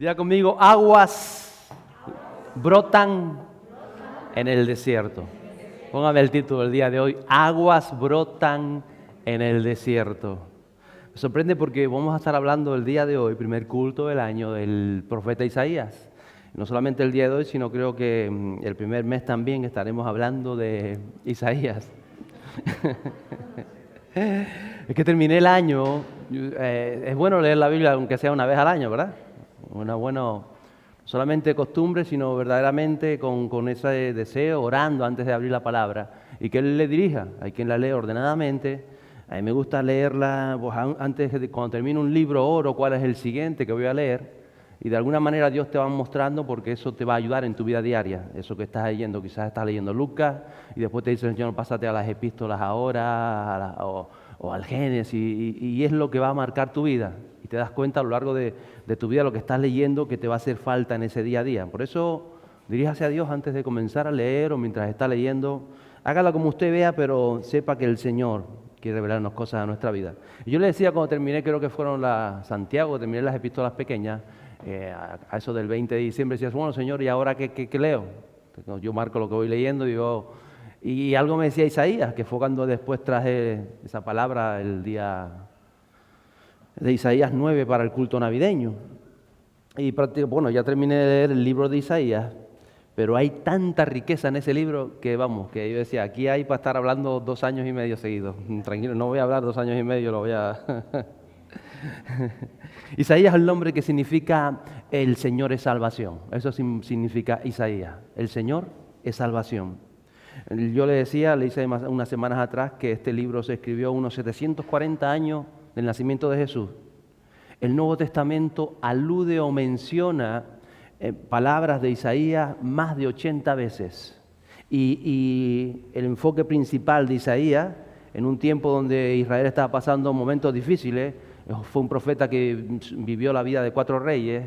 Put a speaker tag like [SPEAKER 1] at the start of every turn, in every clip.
[SPEAKER 1] Diga conmigo, aguas brotan en el desierto. Póngame el título del día de hoy, aguas brotan en el desierto. Me sorprende porque vamos a estar hablando el día de hoy, primer culto del año, del profeta Isaías. No solamente el día de hoy, sino creo que el primer mes también estaremos hablando de Isaías. Es que terminé el año, es bueno leer la Biblia aunque sea una vez al año, ¿verdad? Una buena, no solamente costumbre, sino verdaderamente con ese deseo, orando antes de abrir la palabra y que Él le dirija. Hay quien la lee ordenadamente. A mí me gusta leerla, pues antes de cuando termino un libro oro cuál es el siguiente que voy a leer y de alguna manera Dios te va mostrando porque eso te va a ayudar en tu vida diaria. Eso que estás leyendo, quizás estás leyendo Lucas y después te dice el Señor, pásate a las epístolas ahora o al Génesis y es lo que va a marcar tu vida. Y te das cuenta a lo largo de tu vida lo que estás leyendo que te va a hacer falta en ese día a día. Por eso diríjase a Dios antes de comenzar a leer o mientras está leyendo. Hágalo como usted vea, pero sepa que el Señor quiere revelarnos cosas a nuestra vida. Y yo le decía cuando terminé, creo que fueron Santiago, terminé las epístolas pequeñas, a eso del 20 de diciembre, decías, bueno Señor, ¿y ahora qué leo? Entonces, yo marco lo que voy leyendo y algo me decía Isaías, que fue cuando después traje esa palabra el día de Isaías 9 para el culto navideño. Y bueno, ya terminé de leer el libro de Isaías, pero hay tanta riqueza en ese libro que vamos, que yo decía, aquí hay para estar hablando 2 años y medio seguidos. Tranquilo, no voy a hablar 2 años y medio, lo voy a... Isaías es el nombre que significa el Señor es salvación. Eso significa Isaías, el Señor es salvación. Yo le decía, le hice unas semanas atrás que este libro se escribió unos 740 años del nacimiento de Jesús. El Nuevo Testamento alude o menciona palabras de Isaías más de 80 veces. Y el enfoque principal de Isaías, en un tiempo donde Israel estaba pasando momentos difíciles, fue un profeta que vivió la vida de 4 reyes,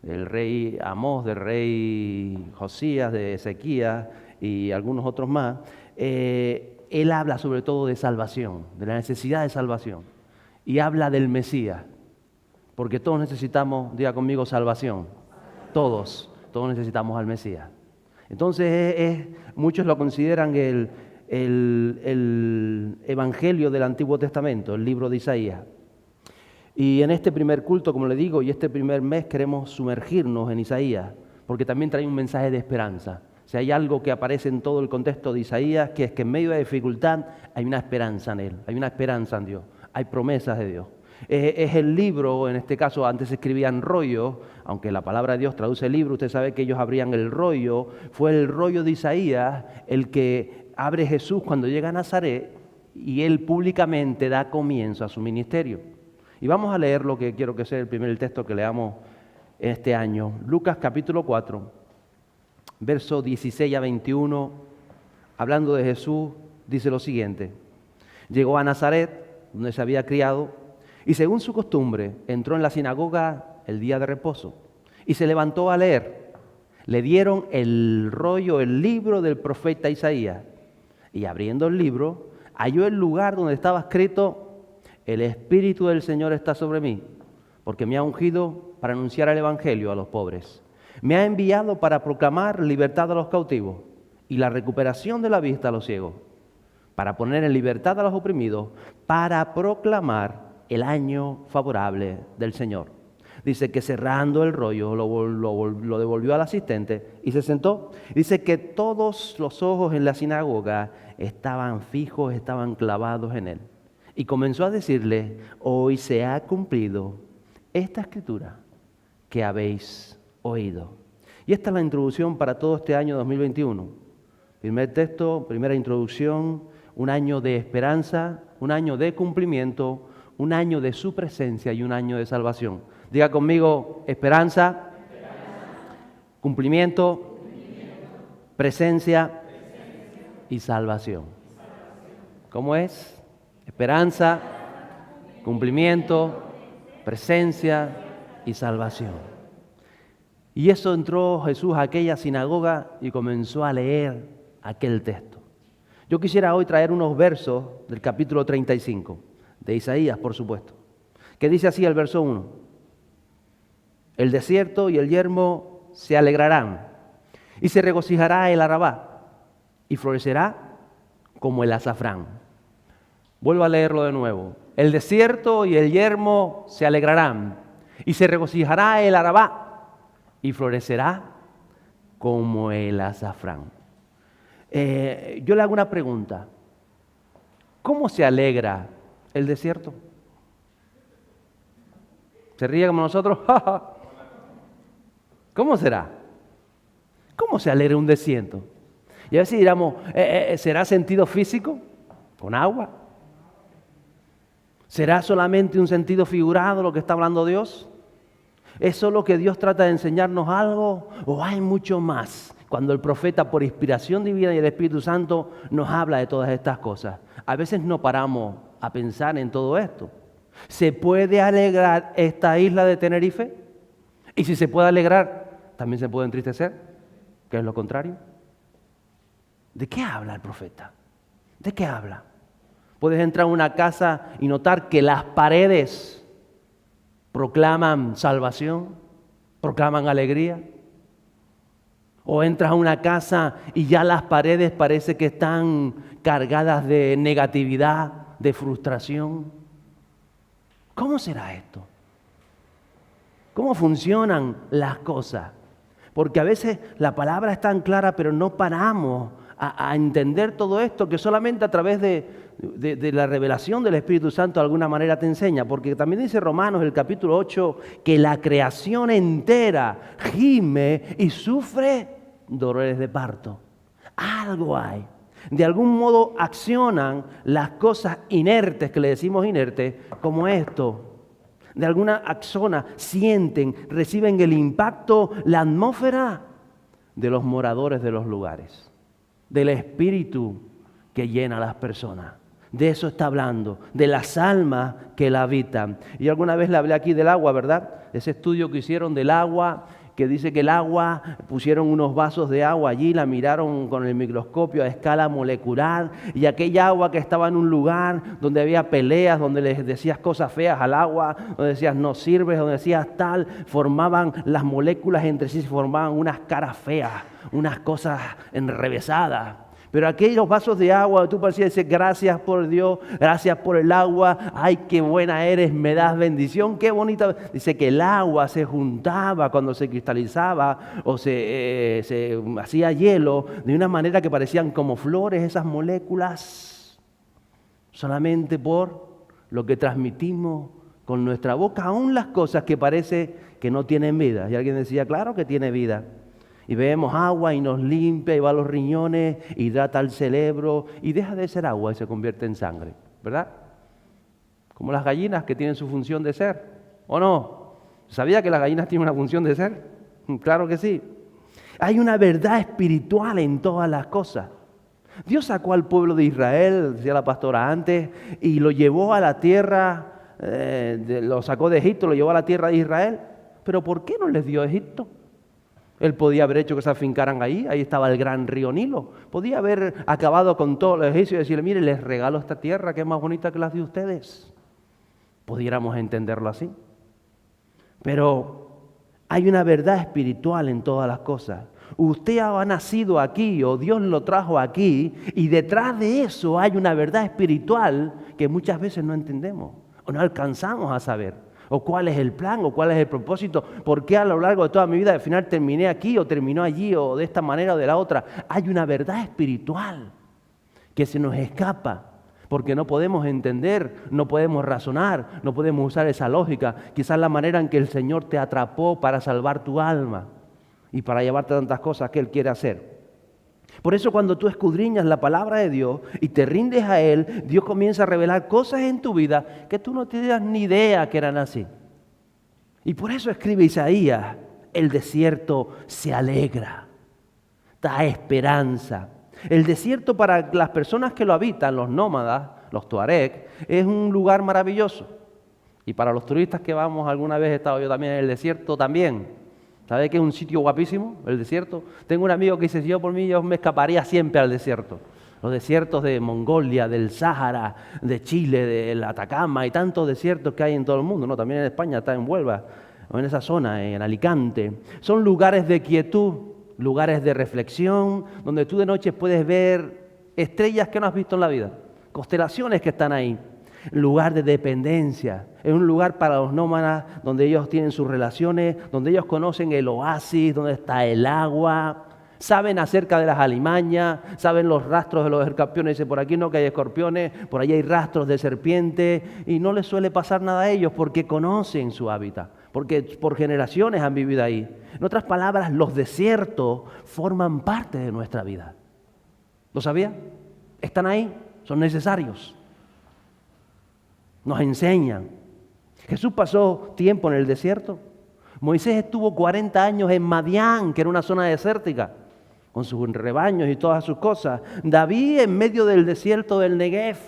[SPEAKER 1] del rey Amós, del rey Josías, de Ezequías y algunos otros más. Él habla sobre todo de salvación, de la necesidad de salvación. Y habla del Mesías, porque todos necesitamos, diga conmigo, salvación. Todos necesitamos al Mesías. Entonces, muchos lo consideran el Evangelio del Antiguo Testamento, el libro de Isaías. Y en este primer culto, como le digo, y este primer mes queremos sumergirnos en Isaías, porque también trae un mensaje de esperanza. Si hay algo que aparece en todo el contexto de Isaías, que es que en medio de dificultad hay una esperanza en Él, hay una esperanza en Dios, hay promesas de Dios. Es el libro, en este caso antes se escribían rollos, aunque la palabra de Dios traduce libro, usted sabe que ellos abrían el rollo, fue el rollo de Isaías el que abre Jesús cuando llega a Nazaret y Él públicamente da comienzo a su ministerio. Y vamos a leer lo que quiero que sea el primer texto que leamos este año. Lucas capítulo 4, versos 16 a 21, hablando de Jesús, dice lo siguiente. Llegó a Nazaret, donde se había criado, y según su costumbre, entró en la sinagoga el día de reposo y se levantó a leer. Le dieron el rollo, el libro del profeta Isaías. Y abriendo el libro, halló el lugar donde estaba escrito: el Espíritu del Señor está sobre mí, porque me ha ungido para anunciar el Evangelio a los pobres. Me ha enviado para proclamar libertad a los cautivos y la recuperación de la vista a los ciegos, para poner en libertad a los oprimidos, para proclamar el año favorable del Señor. Dice que cerrando el rollo lo devolvió al asistente y se sentó. Dice que todos los ojos en la sinagoga estaban fijos, estaban clavados en él. Y comenzó a decirle: hoy se ha cumplido esta escritura que habéis oído. Y esta es la introducción para todo este año 2021. Primer texto, primera introducción, un año de esperanza, un año de cumplimiento, un año de su presencia y un año de salvación. Diga conmigo: esperanza, cumplimiento, presencia y salvación. ¿Cómo es? Esperanza, cumplimiento, presencia y salvación. Y eso entró Jesús a aquella sinagoga y comenzó a leer aquel texto. Yo quisiera hoy traer unos versos del capítulo 35, de Isaías, por supuesto, que dice así el verso 1. El desierto y el yermo se alegrarán, y se regocijará el Arabá, y florecerá como el azafrán. Vuelvo a leerlo de nuevo. El desierto y el yermo se alegrarán, y se regocijará el Arabá, y florecerá como el azafrán. Yo le hago una pregunta. ¿Cómo se alegra el desierto? ¿Se ríe como nosotros? ¿Cómo será? ¿Cómo se alegra un desierto? Y a veces diramos, ¿será sentido físico? ¿Con agua? ¿Será solamente un sentido figurado lo que está hablando Dios? ¿Es solo que Dios trata de enseñarnos algo o hay mucho más? Cuando el profeta, por inspiración divina y el Espíritu Santo, nos habla de todas estas cosas. A veces no paramos a pensar en todo esto. ¿Se puede alegrar esta isla de Tenerife? Y si se puede alegrar, ¿también se puede entristecer? ¿Qué es lo contrario? ¿De qué habla el profeta? ¿De qué habla? Puedes entrar a una casa y notar que las paredes proclaman salvación, proclaman alegría. O entras a una casa y ya las paredes parece que están cargadas de negatividad, de frustración. ¿Cómo será esto? ¿Cómo funcionan las cosas? Porque a veces la palabra es tan clara, pero no paramos a entender todo esto, que solamente a través de la revelación del Espíritu Santo de alguna manera te enseña. Porque también dice Romanos, el capítulo 8, que la creación entera gime y sufre dolores de parto. Algo hay. De algún modo accionan las cosas inertes, que le decimos inertes, como esto. De alguna axona sienten, reciben el impacto, la atmósfera de los moradores de los lugares, del espíritu que llena a las personas. De eso está hablando, de las almas que la habitan. Y alguna vez le hablé aquí del agua, ¿verdad? Ese estudio que hicieron del agua, que dice que el agua, pusieron unos vasos de agua allí, la miraron con el microscopio a escala molecular, y aquella agua que estaba en un lugar donde había peleas, donde les decías cosas feas al agua, donde decías no sirves, donde decías tal, formaban las moléculas entre sí, se formaban unas caras feas, unas cosas enrevesadas. Pero aquellos vasos de agua, tú parecías decir, gracias por Dios, gracias por el agua, ay, qué buena eres, me das bendición, qué bonita. Dice que el agua se juntaba cuando se cristalizaba o se hacía hielo, de una manera que parecían como flores esas moléculas, solamente por lo que transmitimos con nuestra boca, aún las cosas que parece que no tienen vida. Y alguien decía, claro que tiene vida. Y bebemos agua y nos limpia y va a los riñones, hidrata el cerebro y deja de ser agua y se convierte en sangre, ¿verdad? Como las gallinas que tienen su función de ser, ¿o no? ¿Sabía que las gallinas tienen una función de ser? Claro que sí. Hay una verdad espiritual en todas las cosas. Dios sacó al pueblo de Israel, decía la pastora antes, y lo llevó a la tierra, lo sacó de Egipto, lo llevó a la tierra de Israel. ¿Pero por qué no les dio Egipto? Él podía haber hecho que se afincaran ahí estaba el gran río Nilo. Podía haber acabado con todos los egipcios y decirle, mire, les regalo esta tierra que es más bonita que las de ustedes. Pudiéramos entenderlo así. Pero hay una verdad espiritual en todas las cosas. Usted ha nacido aquí o Dios lo trajo aquí y detrás de eso hay una verdad espiritual que muchas veces no entendemos o no alcanzamos a saber. O cuál es el plan, o cuál es el propósito, por qué a lo largo de toda mi vida al final terminé aquí o terminó allí o de esta manera o de la otra. Hay una verdad espiritual que se nos escapa porque no podemos entender, no podemos razonar, no podemos usar esa lógica. Quizás la manera en que el Señor te atrapó para salvar tu alma y para llevarte tantas cosas que Él quiere hacer. Por eso cuando tú escudriñas la palabra de Dios y te rindes a Él, Dios comienza a revelar cosas en tu vida que tú no tenías ni idea que eran así. Y por eso escribe Isaías, el desierto se alegra, da esperanza. El desierto para las personas que lo habitan, los nómadas, los tuareg, es un lugar maravilloso. Y para los turistas que vamos, alguna vez he estado yo también en el desierto también. ¿Sabe que es un sitio guapísimo, el desierto? Tengo un amigo que dice, si yo por mí, yo me escaparía siempre al desierto. Los desiertos de Mongolia, del Sáhara, de Chile, del Atacama y tantos desiertos que hay en todo el mundo, ¿no? También en España está en Huelva. o en esa zona, en Alicante. Son lugares de quietud, lugares de reflexión, donde tú de noche puedes ver estrellas que no has visto en la vida, constelaciones que están ahí. Lugar de dependencia, es un lugar para los nómadas donde ellos tienen sus relaciones, donde ellos conocen el oasis, donde está el agua, saben acerca de las alimañas, saben los rastros de los escorpiones. Dice, por aquí no que hay escorpiones, por allí hay rastros de serpientes, y no les suele pasar nada a ellos porque conocen su hábitat, porque por generaciones han vivido ahí. En otras palabras, los desiertos forman parte de nuestra vida. ¿Lo sabía? Están ahí, son necesarios. Nos enseñan. Jesús pasó tiempo en el desierto. Moisés estuvo 40 años en Madián, que era una zona desértica, con sus rebaños y todas sus cosas. David en medio del desierto del Negev,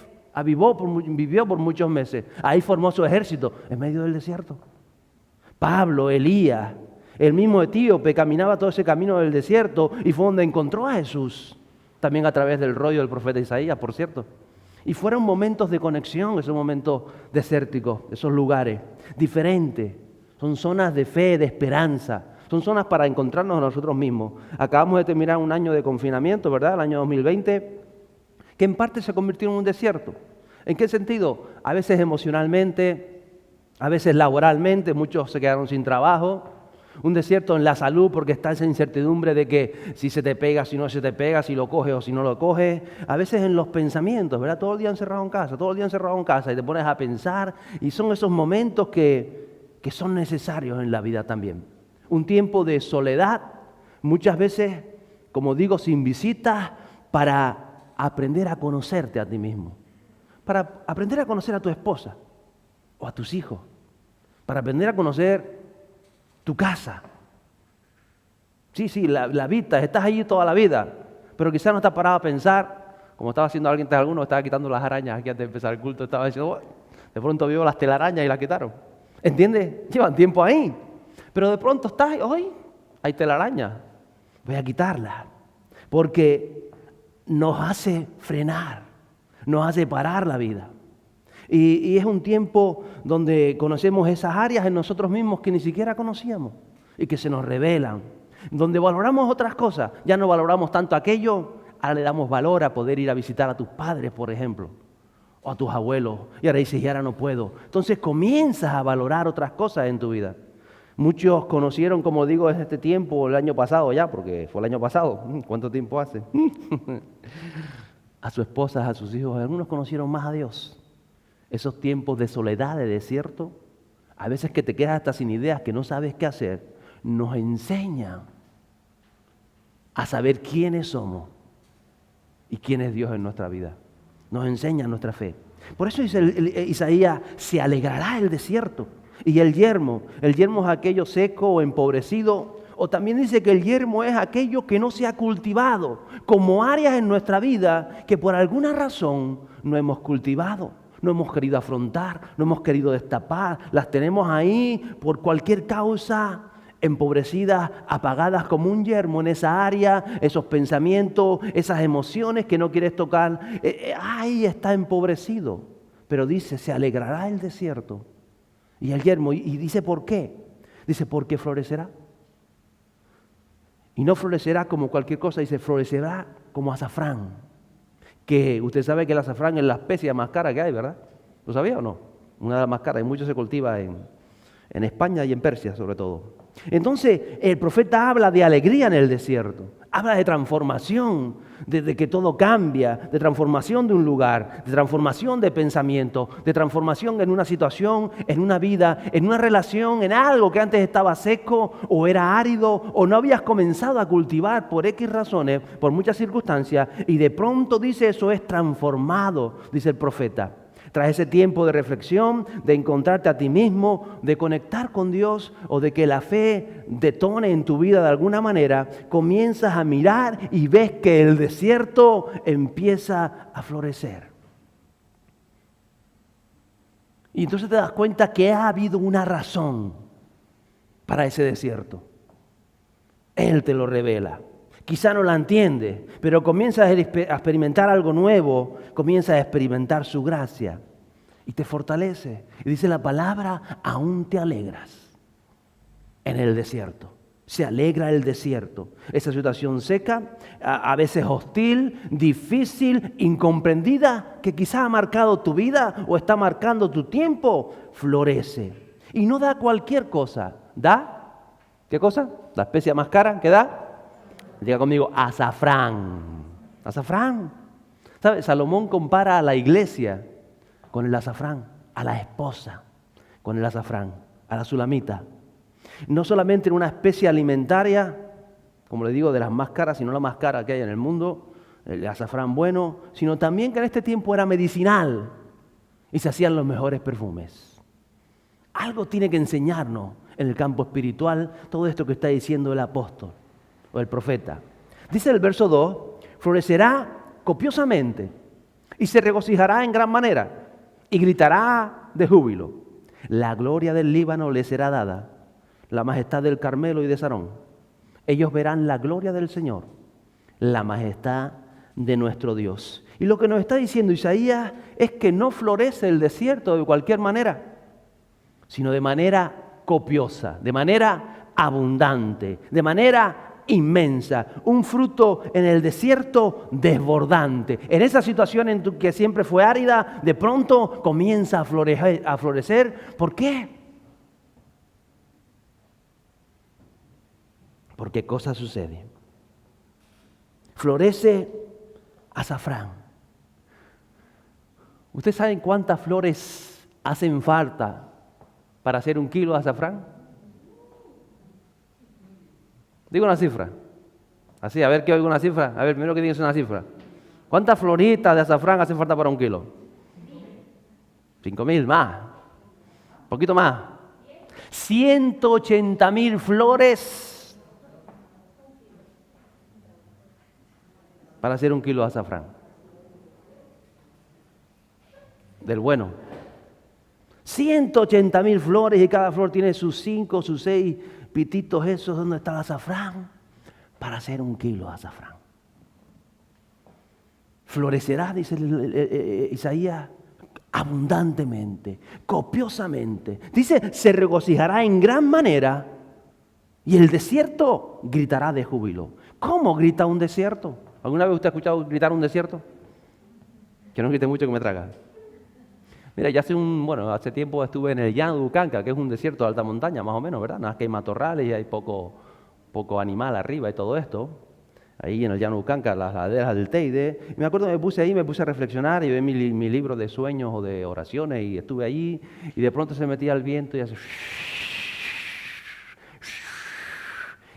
[SPEAKER 1] vivió por muchos meses. Ahí formó su ejército, en medio del desierto. Pablo, Elías, el mismo etíope, caminaba todo ese camino del desierto y fue donde encontró a Jesús. También a través del rollo del profeta Isaías, por cierto. Y fueron momentos de conexión, esos momentos desérticos, esos lugares diferentes. Son zonas de fe, de esperanza. Son zonas para encontrarnos a nosotros mismos. Acabamos de terminar un año de confinamiento, ¿verdad? El año 2020, que en parte se convirtió en un desierto. ¿En qué sentido? A veces emocionalmente, a veces laboralmente, muchos se quedaron sin trabajo. Un desierto en la salud porque está esa incertidumbre de que si se te pega, si no se te pega, si lo coges o si no lo coges. A veces en los pensamientos, ¿verdad? Todo el día encerrado en casa, y te pones a pensar. Y son esos momentos que son necesarios en la vida también. Un tiempo de soledad, muchas veces, como digo, sin visitas, para aprender a conocerte a ti mismo. Para aprender a conocer a tu esposa o a tus hijos. Para aprender a conocer tu casa. Sí, la habitas, estás allí toda la vida, pero quizás no estás parado a pensar, como estaba haciendo alguien, alguno estaba quitando las arañas aquí antes de empezar el culto, estaba diciendo, de pronto vio las telarañas y las quitaron. ¿Entiendes? Llevan tiempo ahí, pero de pronto estás, hoy hay telarañas, voy a quitarlas, porque nos hace frenar, nos hace parar la vida. Y es un tiempo donde conocemos esas áreas en nosotros mismos que ni siquiera conocíamos y que se nos revelan. Donde valoramos otras cosas, ya no valoramos tanto aquello, ahora le damos valor a poder ir a visitar a tus padres, por ejemplo, o a tus abuelos. Y ahora dices, y ahora no puedo. Entonces comienzas a valorar otras cosas en tu vida. Muchos conocieron, como digo, en este tiempo, el año pasado ya, porque fue el año pasado. ¿Cuánto tiempo hace? A sus esposas, a sus hijos, algunos conocieron más a Dios. Esos tiempos de soledad, de desierto, a veces que te quedas hasta sin ideas, que no sabes qué hacer, nos enseñan a saber quiénes somos y quién es Dios en nuestra vida. Nos enseña nuestra fe. Por eso dice Isaías, se alegrará el desierto y el yermo. El yermo es aquello seco o empobrecido. O también dice que el yermo es aquello que no se ha cultivado, como áreas en nuestra vida que por alguna razón no hemos cultivado. No hemos querido afrontar, no hemos querido destapar, las tenemos ahí por cualquier causa, empobrecidas, apagadas como un yermo en esa área, esos pensamientos, esas emociones que no quieres tocar, ahí está empobrecido. Pero dice, se alegrará el desierto y el yermo, y dice, ¿por qué? Dice, porque florecerá. Y no florecerá como cualquier cosa, dice, florecerá como azafrán. Que usted sabe que el azafrán es la especie más cara que hay, ¿verdad? ¿Lo sabía o no? Una de las más caras, y mucho se cultiva en España y en Persia sobre todo. Entonces el profeta habla de alegría en el desierto, habla de transformación, de que todo cambia, de transformación de un lugar, de transformación de pensamiento, de transformación en una situación, en una vida, en una relación, en algo que antes estaba seco o era árido o no habías comenzado a cultivar por X razones, por muchas circunstancias, y de pronto dice eso es transformado, dice el profeta. Tras ese tiempo de reflexión, de encontrarte a ti mismo, de conectar con Dios o de que la fe detone en tu vida de alguna manera, comienzas a mirar y ves que el desierto empieza a florecer. Y entonces te das cuenta que ha habido una razón para ese desierto. Él te lo revela. Quizá no la entiendes, pero comienzas a experimentar algo nuevo, comienzas a experimentar su gracia y te fortalece. Y dice la palabra, aún te alegras. en el desierto. Se alegra el desierto. Esa situación seca, a veces hostil, difícil, incomprendida, que quizás ha marcado tu vida o está marcando tu tiempo, florece. Y no da cualquier cosa. Da, ¿qué cosa? La especia más cara, ¿qué da? Diga conmigo, azafrán. Azafrán. ¿Sabes? Salomón compara a la iglesia con el azafrán, a la esposa con el azafrán, a la sulamita. No solamente en una especie alimentaria, como le digo, de las más caras, sino la más cara que hay en el mundo, el azafrán bueno, sino también que en este tiempo era medicinal y se hacían los mejores perfumes. Algo tiene que enseñarnos en el campo espiritual todo esto que está diciendo el apóstol o el profeta. Dice el verso 2, florecerá copiosamente y se regocijará en gran manera y gritará de júbilo. La gloria del Líbano le será dada, la majestad del Carmelo y de Sarón. Ellos verán la gloria del Señor, la majestad de nuestro Dios. Y lo que nos está diciendo Isaías es que no florece el desierto de cualquier manera, sino de manera copiosa, de manera abundante, de manera inmensa, un fruto en el desierto desbordante. En esa situación en que siempre fue árida, de pronto comienza a florecer. ¿Por qué? Porque cosa sucede. Florece azafrán. ¿Ustedes saben cuántas flores hacen falta para hacer 1 kilo de azafrán? Digo una cifra. Así, a ver qué oigo una cifra. A ver, primero que digas una cifra. ¿Cuántas floritas de azafrán hacen falta para 1 kilo? 5.000 más. Un poquito más. 180.000 flores para hacer 1 kilo de azafrán. Del bueno. 180.000 flores y cada flor tiene sus 5, sus 6 pititos esos. ¿Dónde está el azafrán? Para hacer 1 kilo de azafrán. Florecerá, dice Isaías, abundantemente, copiosamente. Dice, se regocijará en gran manera y el desierto gritará de júbilo. ¿Cómo grita un desierto? ¿Alguna vez usted ha escuchado gritar un desierto? Que no grite mucho que me traga. Mira, ya hace tiempo estuve en el llano de Ucanca, que es un desierto de alta montaña, más o menos, ¿verdad? Nada más que hay matorrales y hay poco animal arriba y todo esto. Ahí en el llano de Ucanca, las laderas del Teide. Y me acuerdo que me puse a reflexionar y vi mi libro de sueños o de oraciones y estuve allí y de pronto se metía el viento y hace...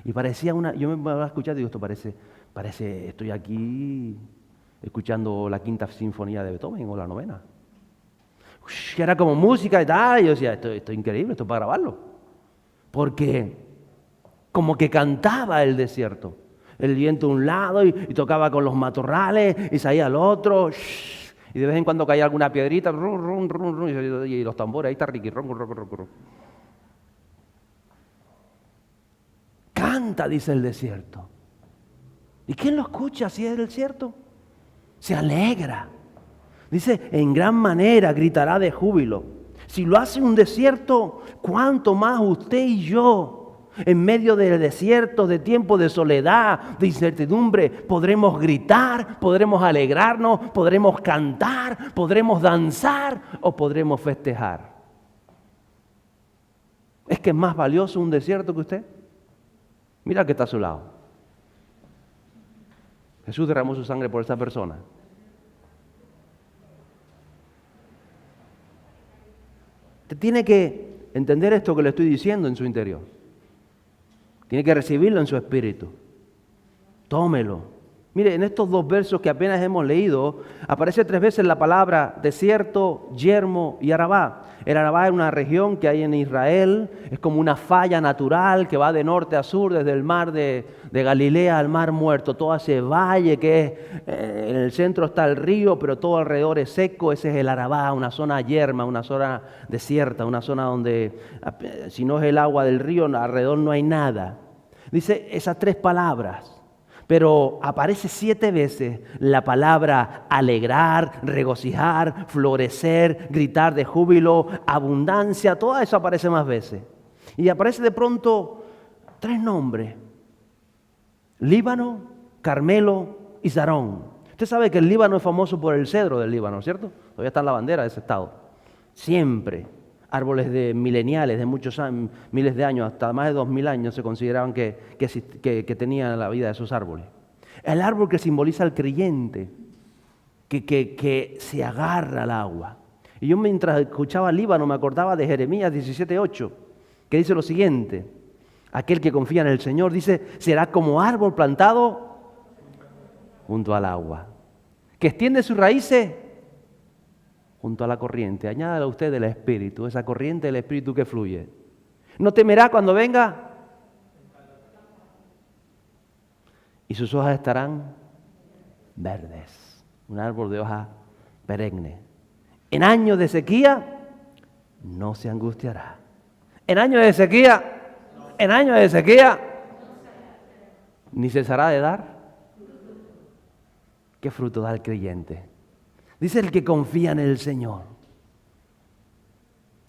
[SPEAKER 1] Y parecía yo me había escuchado y digo, esto parece, estoy aquí escuchando la 5ª sinfonía de Beethoven o la 9ª. Que era como música y tal, y yo decía, esto es increíble, esto es para grabarlo. Porque como que cantaba el desierto. El viento a un lado y tocaba con los matorrales y salía al otro. Y de vez en cuando caía alguna piedrita, y los tambores, ahí está Ricky, Canta, dice el desierto. ¿Y quién lo escucha si es el desierto? Se alegra. Dice, en gran manera gritará de júbilo. Si lo hace un desierto, ¿cuánto más usted y yo, en medio del desierto, de tiempo de soledad, de incertidumbre, podremos gritar, podremos alegrarnos, podremos cantar, podremos danzar o podremos festejar? ¿Es que es más valioso un desierto que usted? Mira que está a su lado. Jesús derramó su sangre por esa persona. Usted tiene que entender esto que le estoy diciendo en su interior. Tiene que recibirlo en su espíritu. Tómelo. Mire, en estos 2 versos que apenas hemos leído, aparece 3 veces la palabra desierto, yermo y Arabá. El Arabá es una región que hay en Israel, es como una falla natural que va de norte a sur, desde el mar de Galilea al mar Muerto. Todo ese valle que es, en el centro está el río, pero todo alrededor es seco. Ese es el Arabá, una zona yerma, una zona desierta, una zona donde, si no es el agua del río, alrededor no hay nada. Dice esas 3 palabras. Pero aparece 7 veces la palabra alegrar, regocijar, florecer, gritar de júbilo, abundancia, todo eso aparece más veces. Y aparece de pronto 3 nombres: Líbano, Carmelo y Sarón. Usted sabe que el Líbano es famoso por el cedro del Líbano, ¿cierto? Todavía está en la bandera de ese estado. Siempre. Árboles de mileniales, de muchos años, miles de años, hasta más de 2000 años se consideraban que tenían la vida de esos árboles. El árbol que simboliza al creyente, que se agarra al agua. Y yo mientras escuchaba Líbano me acordaba de Jeremías 17:8, que dice lo siguiente: aquel que confía en el Señor, dice, será como árbol plantado junto al agua, que extiende sus raíces junto a la corriente. Añádale a usted el Espíritu, esa corriente del Espíritu que fluye. No temerá cuando venga, y sus hojas estarán verdes. Un árbol de hoja perenne. En años de sequía no se angustiará. En años de sequía, ni cesará de dar. ¿Qué fruto da el creyente? Dice el que confía en el Señor.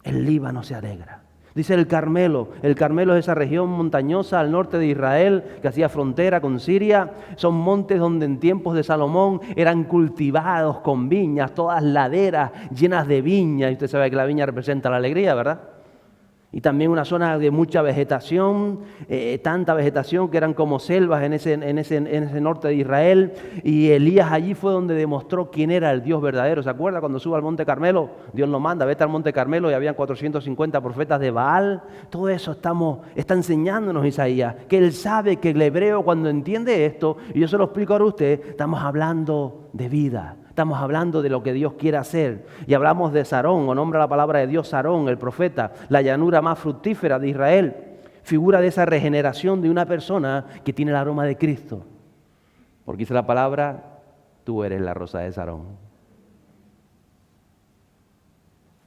[SPEAKER 1] El Líbano se alegra. Dice el Carmelo es esa región montañosa al norte de Israel que hacía frontera con Siria. Son montes donde en tiempos de Salomón eran cultivados con viñas, todas laderas llenas de viñas. Y usted sabe que la viña representa la alegría, ¿verdad? Y también una zona de mucha vegetación, tanta vegetación que eran como selvas en ese norte de Israel. Y Elías allí fue donde demostró quién era el Dios verdadero. ¿Se acuerda cuando sube al Monte Carmelo? Dios lo manda, vete al Monte Carmelo y habían 450 profetas de Baal. Todo eso está enseñándonos Isaías, que él sabe que el hebreo cuando entiende esto, y yo se lo explico ahora a usted, estamos hablando de vida. Estamos hablando de lo que Dios quiere hacer. Y hablamos de Sarón, o nombra la palabra de Dios Sarón, el profeta, la llanura más fructífera de Israel. Figura de esa regeneración de una persona que tiene el aroma de Cristo. Porque dice la palabra, tú eres la rosa de Sarón.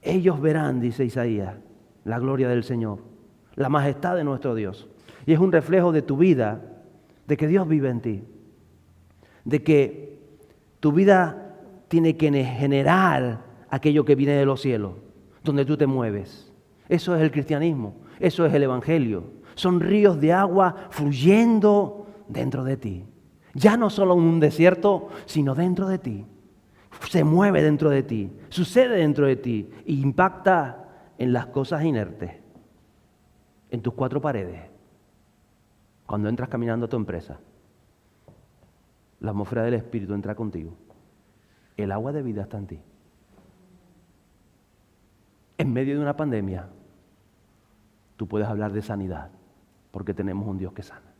[SPEAKER 1] Ellos verán, dice Isaías, la gloria del Señor, la majestad de nuestro Dios. Y es un reflejo de tu vida, de que Dios vive en ti. De que tu vida tiene que generar aquello que viene de los cielos, donde tú te mueves. Eso es el cristianismo, eso es el evangelio. Son ríos de agua fluyendo dentro de ti. Ya no solo en un desierto, sino dentro de ti. Se mueve dentro de ti, sucede dentro de ti e impacta en las cosas inertes, en tus 4 paredes. Cuando entras caminando a tu empresa, la atmósfera del Espíritu entra contigo. El agua de vida está en ti. En medio de una pandemia, tú puedes hablar de sanidad, porque tenemos un Dios que sana.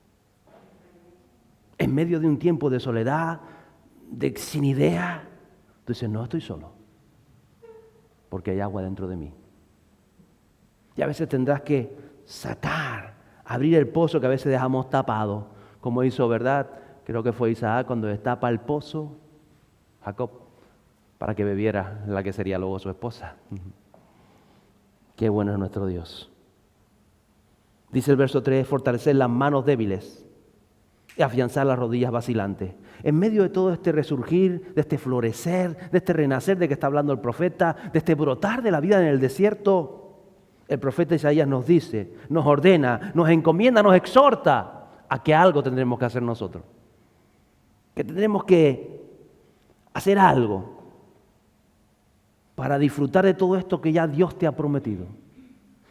[SPEAKER 1] En medio de un tiempo de soledad, sin idea, tú dices, no estoy solo, porque hay agua dentro de mí. Y a veces tendrás que abrir el pozo que a veces dejamos tapado, como hizo, ¿verdad? Creo que fue Isaac cuando destapa el pozo, Jacob, para que bebiera la que sería luego su esposa. Qué bueno es nuestro Dios. Dice el verso 3, fortalecer las manos débiles y afianzar las rodillas vacilantes. En medio de todo este resurgir, de este florecer, de este renacer de que está hablando el profeta, de este brotar de la vida en el desierto, el profeta Isaías nos dice, nos ordena, nos encomienda, nos exhorta a que algo tendremos que hacer nosotros. Que tendremos que hacer algo para disfrutar de todo esto que ya Dios te ha prometido,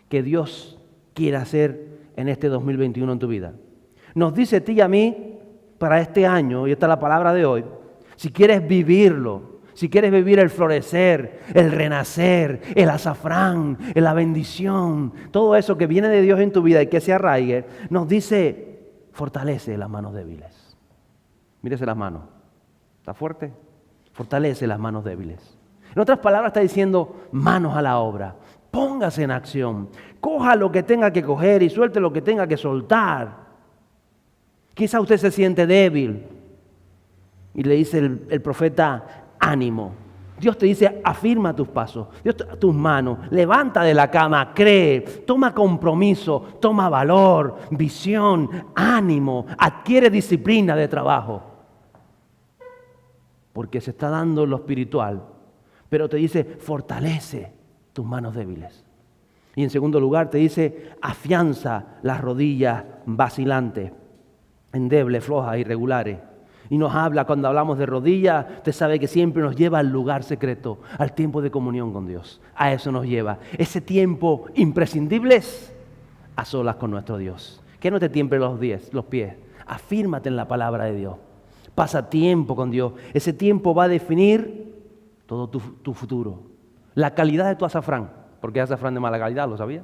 [SPEAKER 1] que Dios quiere hacer en este 2021 en tu vida. Nos dice a ti y a mí para este año, y esta es la palabra de hoy, si quieres vivirlo, si quieres vivir el florecer, el renacer, el azafrán, la bendición, todo eso que viene de Dios en tu vida y que se arraigue, nos dice, fortalece las manos débiles. Mírese las manos. ¿Está fuerte? Fortalece las manos débiles. En otras palabras está diciendo, manos a la obra. Póngase en acción. Coja lo que tenga que coger y suelte lo que tenga que soltar. Quizá usted se siente débil. Y le dice el profeta, ánimo. Dios te dice, afirma tus pasos, tus manos, levanta de la cama, cree, toma compromiso, toma valor, visión, ánimo, adquiere disciplina de trabajo. Porque se está dando lo espiritual, pero te dice, fortalece tus manos débiles. Y en segundo lugar te dice, afianza las rodillas vacilantes, endebles, flojas, irregulares. Y nos habla, cuando hablamos de rodillas, usted sabe que siempre nos lleva al lugar secreto, al tiempo de comunión con Dios. A eso nos lleva. Ese tiempo imprescindible es a solas con nuestro Dios. Que no te tiemble los pies. Afírmate en la palabra de Dios. Pasa tiempo con Dios. Ese tiempo va a definir todo tu futuro. La calidad de tu azafrán. Porque es azafrán de mala calidad, ¿lo sabía?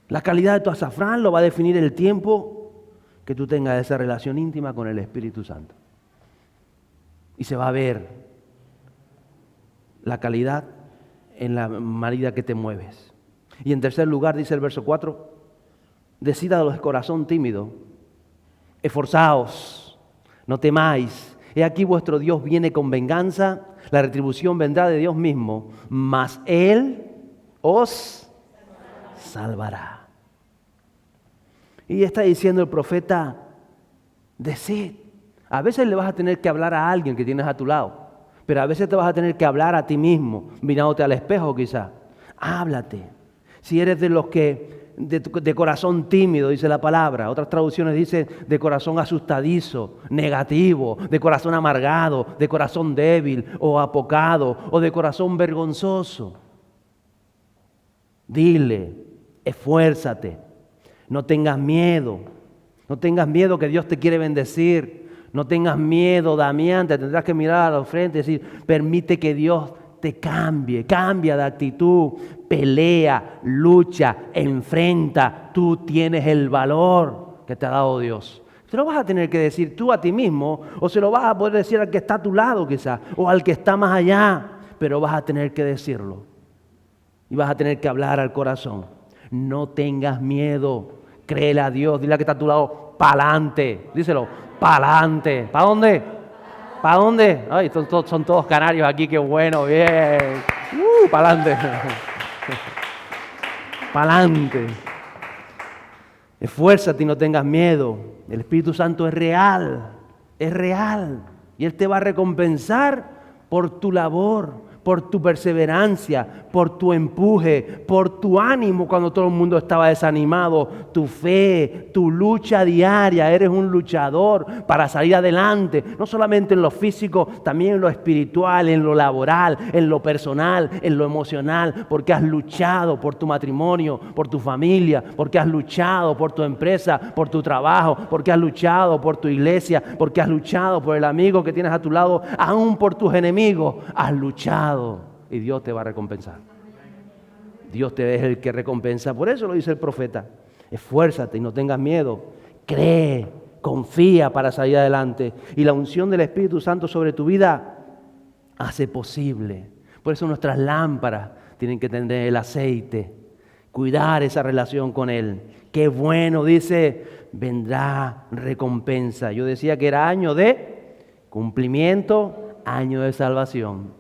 [SPEAKER 1] La calidad de tu azafrán lo va a definir el tiempo que tú tengas esa relación íntima con el Espíritu Santo. Y se va a ver la calidad en la medida que te mueves. Y en tercer lugar, dice el verso 4, decid a los de corazón tímido, esforzaos, no temáis. He aquí vuestro Dios viene con venganza, la retribución vendrá de Dios mismo, mas Él os salvará. Y está diciendo el profeta, decid. A veces le vas a tener que hablar a alguien que tienes a tu lado, pero a veces te vas a tener que hablar a ti mismo, mirándote al espejo quizá. Háblate. Si eres de los que, de corazón tímido, dice la palabra. Otras traducciones dicen de corazón asustadizo, negativo, de corazón amargado, de corazón débil o apocado o de corazón vergonzoso. Dile, esfuérzate. No tengas miedo. No tengas miedo que Dios te quiere bendecir. No tengas miedo, Damián. Te tendrás que mirar a la frente y decir, permite que Dios te cambie. Cambia de actitud. Pelea, lucha, enfrenta. Tú tienes el valor que te ha dado Dios. Se lo vas a tener que decir tú a ti mismo o se lo vas a poder decir al que está a tu lado quizás o al que está más allá. Pero vas a tener que decirlo. Y vas a tener que hablar al corazón. No tengas miedo. Créele a Dios. Dile a que está a tu lado, pa'lante. Díselo, pa'lante. ¿Para dónde? ¿Para dónde? Ay, son todos canarios aquí, qué bueno, bien. Pa'lante. Pa'lante. Esfuérzate y no tengas miedo. El Espíritu Santo es real. Es real. Y Él te va a recompensar por tu labor, por tu perseverancia, por tu empuje, por tu ánimo cuando todo el mundo estaba desanimado, tu fe, tu lucha diaria. Eres un luchador para salir adelante, no solamente en lo físico, también en lo espiritual, en lo laboral, en lo personal, en lo emocional, porque has luchado por tu matrimonio, por tu familia, porque has luchado por tu empresa, por tu trabajo, porque has luchado por tu iglesia, porque has luchado por el amigo que tienes a tu lado, aún por tus enemigos, has luchado. Y Dios te va a recompensar. Dios te es el que recompensa. Por eso lo dice el profeta. Esfuérzate y no tengas miedo. Cree, confía para salir adelante. Y la unción del Espíritu Santo sobre tu vida hace posible. Por eso nuestras lámparas tienen que tener el aceite. Cuidar esa relación con Él. Qué bueno, dice, vendrá recompensa. Yo decía que era año de cumplimiento, año de salvación.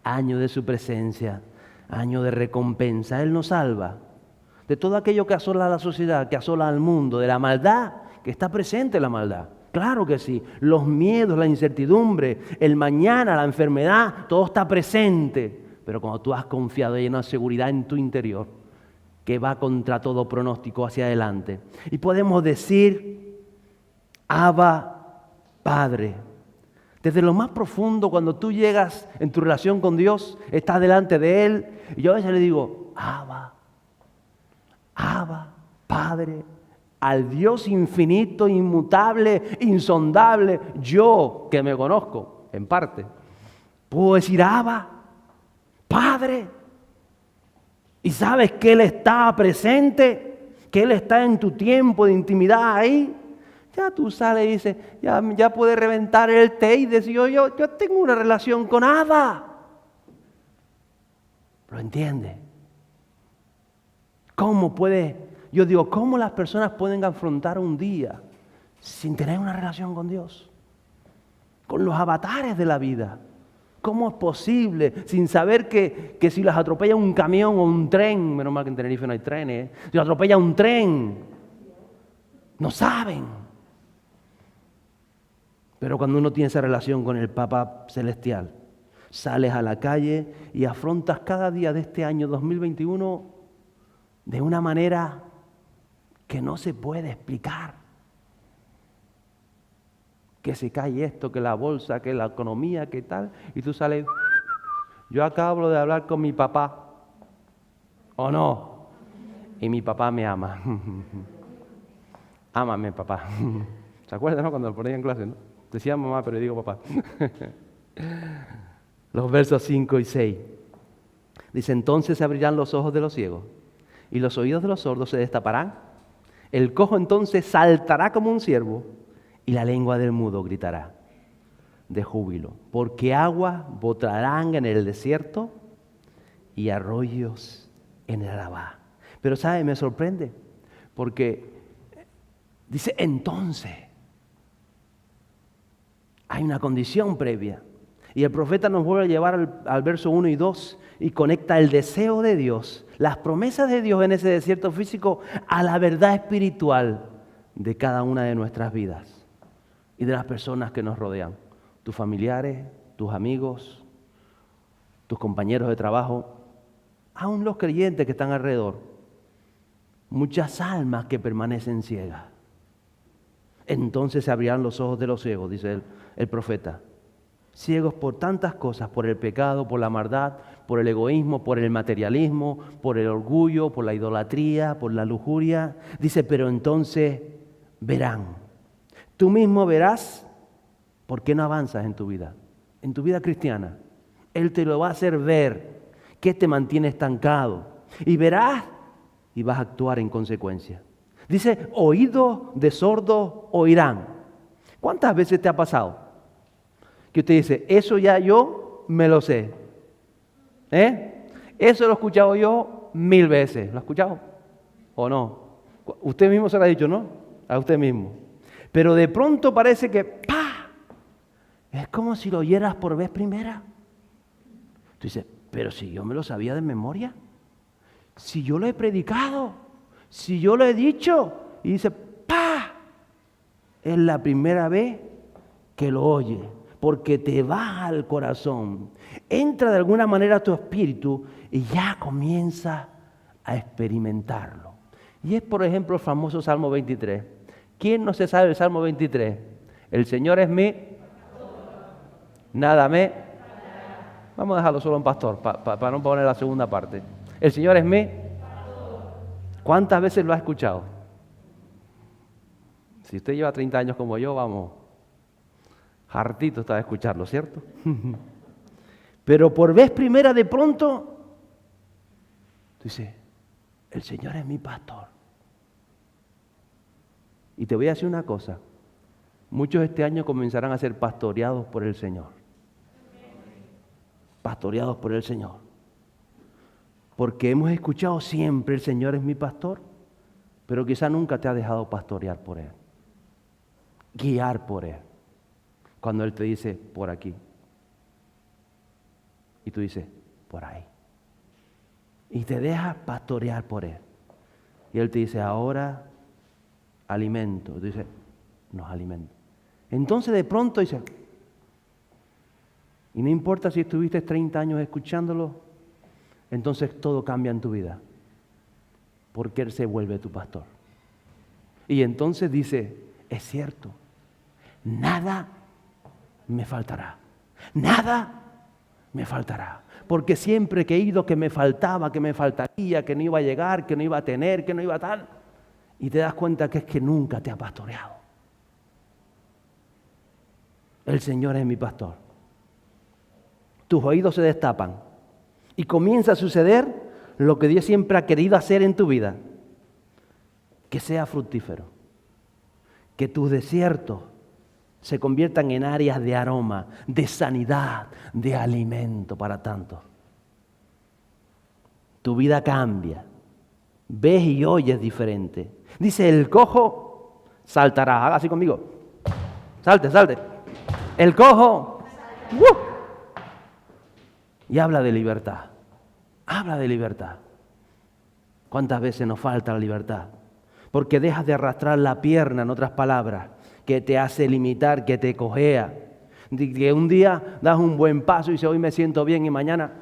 [SPEAKER 1] Año de su presencia, año de recompensa. Él nos salva de todo aquello que asola a la sociedad, que asola al mundo, de la maldad, que está presente la maldad. Claro que sí. Los miedos, la incertidumbre, el mañana, la enfermedad, todo está presente. Pero cuando tú has confiado y hay una seguridad en tu interior que va contra todo pronóstico hacia adelante. Y podemos decir, Abba, Padre. Desde lo más profundo, cuando tú llegas en tu relación con Dios, estás delante de Él. Y yo a veces le digo, Abba, Padre, al Dios infinito, inmutable, insondable, yo que me conozco, en parte, puedo decir, Abba, Padre. Y sabes que Él está presente, que Él está en tu tiempo de intimidad ahí. Ya tú sales y dices, ya puedes reventar el té y decir, yo tengo una relación con Abba. ¿Lo entiende? ¿Cómo las personas pueden afrontar un día sin tener una relación con Dios? Con los avatares de la vida. ¿Cómo es posible sin saber que si las atropella un camión o un tren, menos mal que en Tenerife no hay trenes, si los atropella un tren, no saben? Pero cuando uno tiene esa relación con el Papá Celestial, sales a la calle y afrontas cada día de este año 2021 de una manera que no se puede explicar. Que se cae esto, que la bolsa, que la economía, que tal, y tú sales, yo acabo de hablar con mi papá, ¿o no? Y mi papá me ama. Ámame, papá. ¿Se acuerdan, no? Cuando lo ponían en clase, ¿no? Decía mamá, pero yo digo papá. Los versos 5 y 6. Dice, entonces se abrirán los ojos de los ciegos y los oídos de los sordos se destaparán. El cojo entonces saltará como un ciervo y la lengua del mudo gritará de júbilo. Porque aguas brotarán en el desierto y arroyos en el Arabá. Pero, ¿sabe? Me sorprende porque dice entonces. Hay una condición previa. Y el profeta nos vuelve a llevar al verso 1 y 2 y conecta el deseo de Dios, las promesas de Dios en ese desierto físico a la verdad espiritual de cada una de nuestras vidas y de las personas que nos rodean. Tus familiares, tus amigos, tus compañeros de trabajo, aún los creyentes que están alrededor. Muchas almas que permanecen ciegas. Entonces se abrirán los ojos de los ciegos, dice el profeta. Ciegos por tantas cosas, por el pecado, por la maldad, por el egoísmo, por el materialismo, por el orgullo, por la idolatría, por la lujuria. Dice, pero entonces verán. Tú mismo verás por qué no avanzas en tu vida cristiana. Él te lo va a hacer ver, qué te mantiene estancado. Y verás y vas a actuar en consecuencia. Dice, oídos de sordo oirán. ¿Cuántas veces te ha pasado? Que usted dice, eso ya yo me lo sé. Eso lo he escuchado yo 1000 veces. ¿Lo ha escuchado? ¿O no? Usted mismo se lo ha dicho, ¿no? A usted mismo. Pero de pronto parece que ¡pah! Es como si lo oyeras por vez primera. Tú dices, pero si yo me lo sabía de memoria. Si yo lo he predicado. Si yo lo he dicho. Y dice, ¡pah! Es la primera vez que lo oye. Porque te va al corazón, entra de alguna manera a tu espíritu y ya comienza a experimentarlo. Y es, por ejemplo, el famoso Salmo 23. ¿Quién no se sabe el Salmo 23? El Señor es mi... Nada me... Vamos a dejarlo solo en pastor, para no poner la segunda parte. El Señor es mi... ¿Cuántas veces lo ha escuchado? Si usted lleva 30 años como yo, vamos... Hartito está de escucharlo, ¿cierto? Pero por vez primera de pronto, dice, el Señor es mi pastor. Y te voy a decir una cosa, muchos este año comenzarán a ser pastoreados por el Señor. Pastoreados por el Señor. Porque hemos escuchado siempre, el Señor es mi pastor, pero quizá nunca te ha dejado pastorear por Él, guiar por Él. Cuando Él te dice, por aquí. Y tú dices, por ahí. Y te deja pastorear por Él. Y Él te dice, ahora alimento. Y tú dices, nos alimenta. Entonces de pronto dice, y no importa si estuviste 30 años escuchándolo, entonces todo cambia en tu vida. Porque Él se vuelve tu pastor. Y entonces dice, es cierto, nada me faltará. Nada me faltará. Porque siempre que he ido que me faltaba, que me faltaría, que no iba a llegar, que no iba a tener, que no iba a tal. Y te das cuenta que es que nunca te ha pastoreado. El Señor es mi pastor. Tus oídos se destapan. Y comienza a suceder lo que Dios siempre ha querido hacer en tu vida. Que sea fructífero. Que tus desiertos se conviertan en áreas de aroma, de sanidad, de alimento para tantos. Tu vida cambia. Ves y oyes diferente. Dice, el cojo saltará. Haga así conmigo. Salte, salte. El cojo. Y habla de libertad. Habla de libertad. ¿Cuántas veces nos falta la libertad? Porque dejas de arrastrar la pierna, en otras palabras, que te hace limitar, que te cojea. Que un día das un buen paso y dices, hoy me siento bien y mañana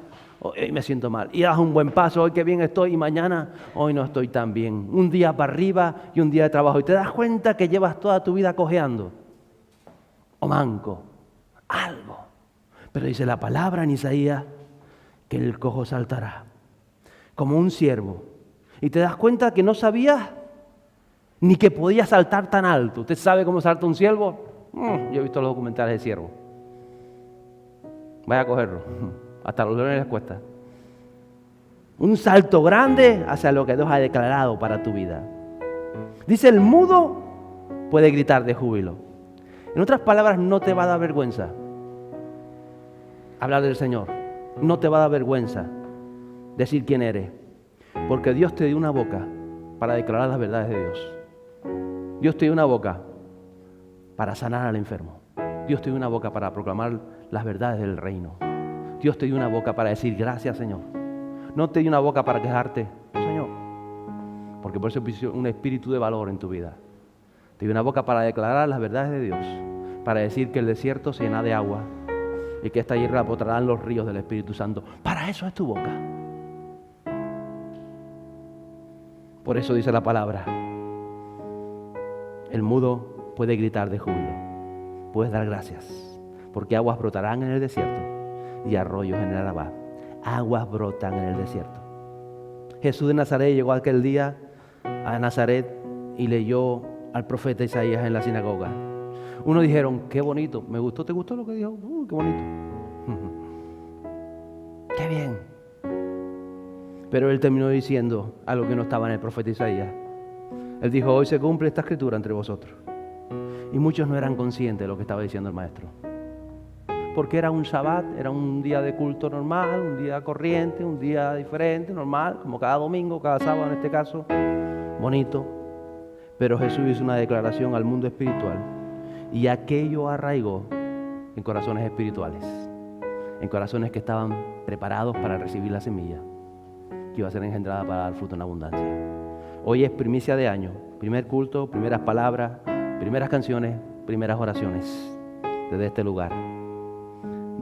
[SPEAKER 1] hoy me siento mal. Y das un buen paso, hoy qué bien estoy y mañana, hoy no estoy tan bien. Un día para arriba y un día de trabajo. Y te das cuenta que llevas toda tu vida cojeando o manco, algo. Pero dice la palabra en Isaías que el cojo saltará como un ciervo. Y te das cuenta que no sabías ni que podía saltar tan alto. ¿Usted sabe cómo salta un ciervo? Yo he visto los documentales de ciervo. Vaya a cogerlo. Hasta los leones les cuesta. Un salto grande hacia lo que Dios ha declarado para tu vida. Dice, el mudo puede gritar de júbilo. En otras palabras, no te va a dar vergüenza hablar del Señor. No te va a dar vergüenza decir quién eres. Porque Dios te dio una boca para declarar las verdades de Dios. Dios te dio una boca para sanar al enfermo. Dios te dio una boca para proclamar las verdades del reino. Dios te dio una boca para decir gracias, Señor. No te dio una boca para quejarte, Señor. Porque por eso puso un espíritu de valor en tu vida. Te dio una boca para declarar las verdades de Dios. Para decir que el desierto se llena de agua y que esta tierra brotarán los ríos del Espíritu Santo. Para eso es tu boca. Por eso dice la palabra. El mudo puede gritar de júbilo. Puedes dar gracias. Porque aguas brotarán en el desierto y arroyos en el Arabá. Aguas brotan en el desierto. Jesús de Nazaret llegó aquel día a Nazaret y leyó al profeta Isaías en la sinagoga. Unos dijeron, qué bonito. ¿Me gustó? ¿Te gustó lo que dijo? Qué bonito. Qué bien. Pero él terminó diciendo algo que no estaba en el profeta Isaías. Él dijo, hoy se cumple esta escritura entre vosotros. Y muchos no eran conscientes de lo que estaba diciendo el maestro. Porque era un Shabbat, era un día de culto normal, un día corriente, un día diferente, normal, como cada domingo, cada sábado en este caso, bonito. Pero Jesús hizo una declaración al mundo espiritual y aquello arraigó en corazones espirituales, en corazones que estaban preparados para recibir la semilla que iba a ser engendrada para dar fruto en abundancia. Hoy es primicia de año, primer culto, primeras palabras, primeras canciones, primeras oraciones desde este lugar.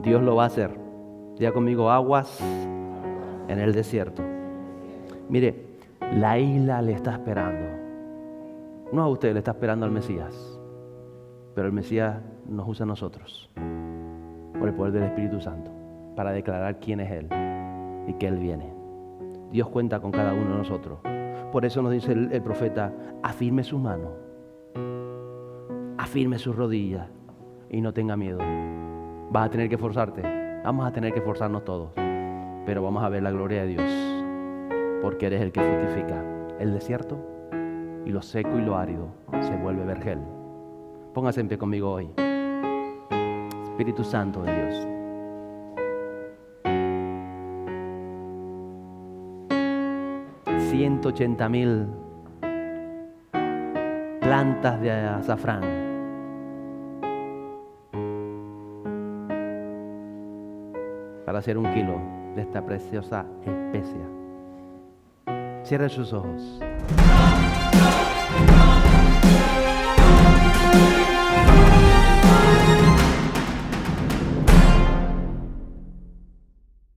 [SPEAKER 1] Dios lo va a hacer. Diga conmigo, aguas en el desierto. Mire, la isla le está esperando. No a usted, le está esperando al Mesías. Pero el Mesías nos usa a nosotros por el poder del Espíritu Santo para declarar quién es Él y que Él viene. Dios cuenta con cada uno de nosotros. Por eso nos dice el profeta, afirme sus manos, afirme sus rodillas y no tenga miedo. Vas a tener que esforzarte, vamos a tener que esforzarnos todos, pero vamos a ver la gloria de Dios, porque eres el que fructifica. El desierto y lo seco y lo árido se vuelve vergel. Póngase en pie conmigo hoy. Espíritu Santo de Dios. $180,000 plantas de azafrán. Para hacer 1 kilo de esta preciosa especia. Cierre sus ojos.